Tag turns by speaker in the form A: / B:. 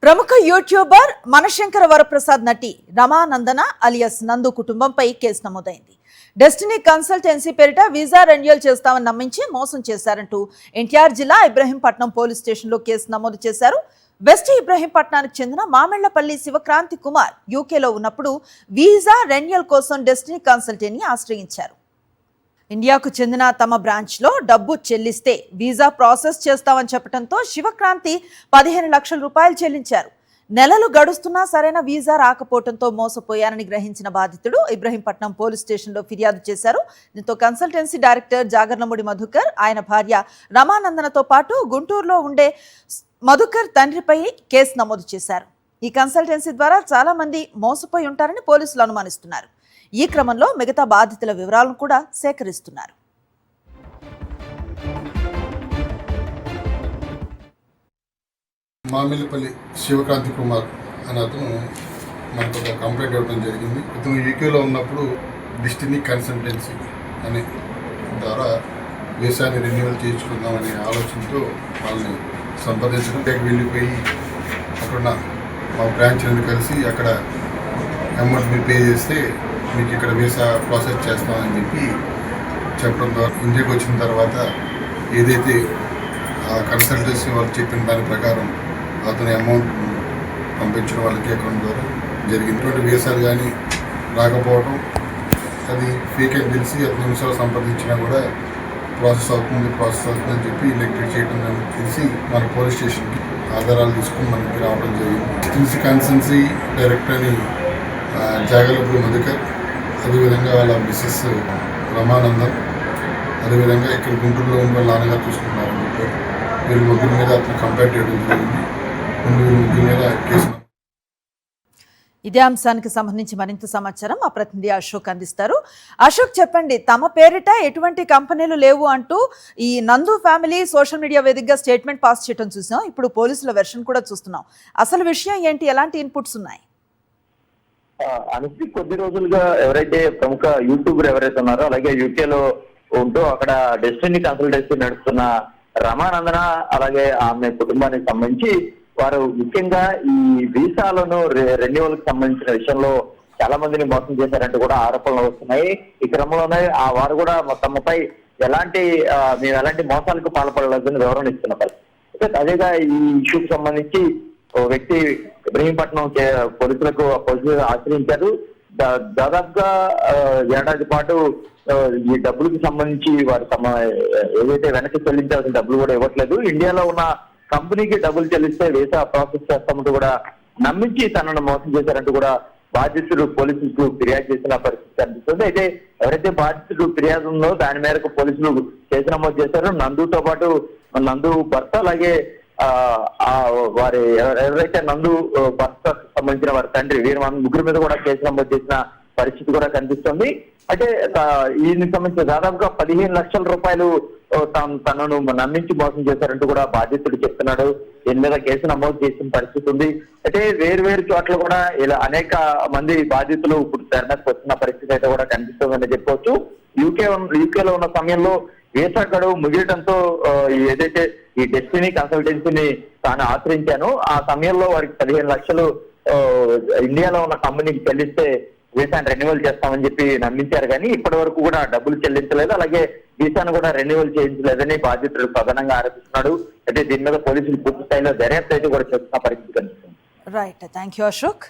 A: ప్రముఖ యూట్యూబర్ మనశంకర వరప్రసాద్ నటి రమానందన అలియాస్ నందు కుటుంబంపై కేసు నమోదైంది. డెస్టినీ కన్సల్టెన్సీ పేరిట వీసా రెన్యువల్ చేస్తామని నమ్మించి మోసం చేశారంటూ ఎన్టీఆర్ జిల్లా ఇబ్రహీంపట్నం పోలీస్ స్టేషన్లో కేసు నమోదు చేశారు. వెస్ట్ ఇబ్రహీంపట్నానికి చెందిన మామిళ్లపల్లి శివక్రాంతి కుమార్ యూకేలో ఉన్నప్పుడు వీసా రెన్యువల్ కోసం డెస్టినీ కన్సల్టెన్సీని ఆశ్రయించారు. ఇండియాకు చెందిన తమ బ్రాంచ్లో డబ్బు చెల్లిస్తే వీసా ప్రాసెస్ చేస్తామని చెప్పడంతో శివక్రాంతి 15 లక్షల రూపాయలు చెల్లించారు. నెలలు గడుస్తున్నా సరైన వీసా రాకపోవడంతో మోసపోయారని గ్రహించిన బాధితుడు ఇబ్రహీంపట్నం పోలీస్ స్టేషన్లో ఫిర్యాదు చేశారు. దీంతో కన్సల్టెన్సీ డైరెక్టర్ జాగర్లమూడి మధుకర్, ఆయన భార్య రమానందనతో పాటు గుంటూరులో ఉండే మధుకర్ తండ్రిపై కేసు నమోదు చేశారు. ఈ కన్సల్టెన్సీ ద్వారా చాలా మంది మోసపోయి ఉంటారని పోలీసులు అనుమానిస్తున్నారు. ఈ క్రమంలో మిగతా బాధితుల వివరాలను కూడా సేకరిస్తున్నారు.
B: మామిళ్లపల్లి శివక్రాంతి కుమార్ అనే అతను మనకు ఒక కంప్లైంట్ ఇవ్వడం జరిగింది. ఇతను యూకేలో ఉన్నప్పుడు డెస్టినీ కన్సల్టెన్సీ అనే ద్వారా వీసాని రెన్యువల్ చేయించుకుందామనే ఆలోచనతో వాళ్ళని సంప్రదించడం వెళ్ళిపోయి అక్కడ మా బ్రాంచ్ కలిసి అక్కడ అమౌంట్ మీరు పే చేస్తే మీకు ఇక్కడ వీసా ప్రాసెస్ చేస్తామని చెప్పడం ద్వారా ఇండియాకి వచ్చిన తర్వాత ఏదైతే ఆ కన్సల్టెన్సీ వాళ్ళు చెప్పిన దాని ప్రకారం అతని అమౌంట్ పంపించడం వాళ్ళకి అకౌంట్ ద్వారా జరిగినటువంటి వీసాలు కానీ రాకపోవడం, అది ఫేక్ అని తెలిసి అతని నిమిషాలు సంప్రదించినా కూడా ప్రాసెస్ అవుతుందని చెప్పి నెగ్లెక్ట్ చేయడం తెలిసి మన పోలీస్ స్టేషన్కి ఆధారాలు తీసుకుని మనకి రావడం జరిగింది. డెస్టినీ కన్సల్టెన్సీ డైరెక్టర్ అని జాగర్లమూడి మధుకర్, అదేవిధంగా వాళ్ళ మిస్సెస్ రమానందన్, అదేవిధంగా ఇక్కడ గుంటూరులో ఉన్న వాళ్ళ నాన్నగారు చూసుకున్నారని చెప్పారు. వీళ్ళ ముగ్గురు మీద అతను కంప్లైంట్ చేయడం జరిగింది. వీళ్ళ ముగ్గురు మీద కేసు.
A: ఇదే అంశానికి సంబంధించి మరింత సమాచారం మా ప్రతినిధి అశోక్ అందిస్తారు. అశోక్, చెప్పండి, తమ పేరిట ఎటువంటి కంపెనీలు లేవు అంటూ ఈ నందు ఫ్యామిలీ సోషల్ మీడియా వేదికగా స్టేట్మెంట్ పాస్ చేయడం చూసాం. ఇప్పుడు పోలీసుల వెర్షన్ కూడా చూస్తున్నాం. అసలు విషయం ఏంటి, ఎలాంటి ఇన్పుట్స్ ఉన్నాయి?
C: అనుశ్రీ, కొద్ది రోజులుగా ఎవరైతే ప్రముఖ యూట్యూబర్ ఎవరైతే ఉన్నారో, అలాగే యూకేలో ఉంటూ అక్కడ డెస్టినీ కన్సల్టెన్సీ నడుస్తున్న రమానందన అలాగే ఆమె కుటుంబానికి సంబంధించి వారు ముఖ్యంగా ఈ వీసాలను రెన్యువల్ కి సంబంధించిన విషయంలో చాలా మందిని మోసం చేశారంటూ కూడా ఆరోపణలు వస్తున్నాయి. ఈ క్రమంలోనే వారు కూడా తమపై మేము ఎలాంటి మోసాలకు పాల్పడలేదని వివరణ ఇస్తున్న పరిస్థితి. అదేగా ఈ ఇష్యూకి సంబంధించి ఓ వ్యక్తి ఇబ్రహీంపట్నం పోలీసులు ఆశ్రయించారు. దాదాపుగా ఏడాది పాటు ఈ డబ్బులకు సంబంధించి వారు ఏదైతే వెనక్కి చెల్లించాల్సిన డబ్బులు కూడా ఇవ్వట్లేదు. ఇండియాలో ఉన్న కంపెనీకి డబ్బులు చెల్లిస్తే వీసా ప్రాసెస్ చేస్తామంటూ కూడా నమ్మించి తనను మోసం చేశారంటూ కూడా బాధితుడు పోలీసులకు ఫిర్యాదు చేసిన పరిస్థితి కనిపిస్తుంది. అయితే ఎవరైతే బాధితుడు ఫిర్యాదు ఉందో దాని మేరకు పోలీసులు కేసు నమోదు చేశారు. నందుతో పాటు నందు భర్త, అలాగే వారి ఎవరైతే నందు భర్త సంబంధించిన వారి తండ్రి, వీరి ముగ్గురు మీద కూడా కేసు నమోదు చేసిన పరిస్థితి కూడా కనిపిస్తుంది. అయితే ఈయనకి సంబంధించిన దాదాపుగా 15 లక్షల రూపాయలు తనను నమ్మించి మోసం చేశారంటూ కూడా బాధితుడు చెప్తున్నాడు. దీని మీద కేసు నమోదు చేసిన పరిస్థితి ఉంది. అయితే వేరు చోట్ల కూడా ఇలా అనేక మంది బాధితులు ఇప్పుడు తెరమీదకి వచ్చిన పరిస్థితి అయితే కూడా కనిపిస్తుందని చెప్పవచ్చు. యూకేలో ఉన్న సమయంలో వీసా గడువు ముగియడంతో ఏదైతే ఈ డెస్టినీ కన్సల్టెన్సీని తాను ఆశ్రయించాను, ఆ సమయంలో వారికి 15 లక్షలు ఇండియాలో ఉన్న కంపెనీకి చెల్లిస్తే వీసాను రెన్యువల్ చేస్తామని చెప్పి నమ్మించారు. కానీ ఇప్పటి వరకు కూడా డబ్బులు చెల్లించలేదు, అలాగే వీసాను కూడా రెన్యువల్ చేయించలేదని బాధితుడు ప్రధానంగా ఆరోపిస్తున్నాడు. అయితే దీని మీద పోలీసులు పూర్తి స్థాయిలో దర్యాప్తు అయితే కూడా చేస్తున్న పరిస్థితి కనిపిస్తుంది.
A: Right, thank you Ashok.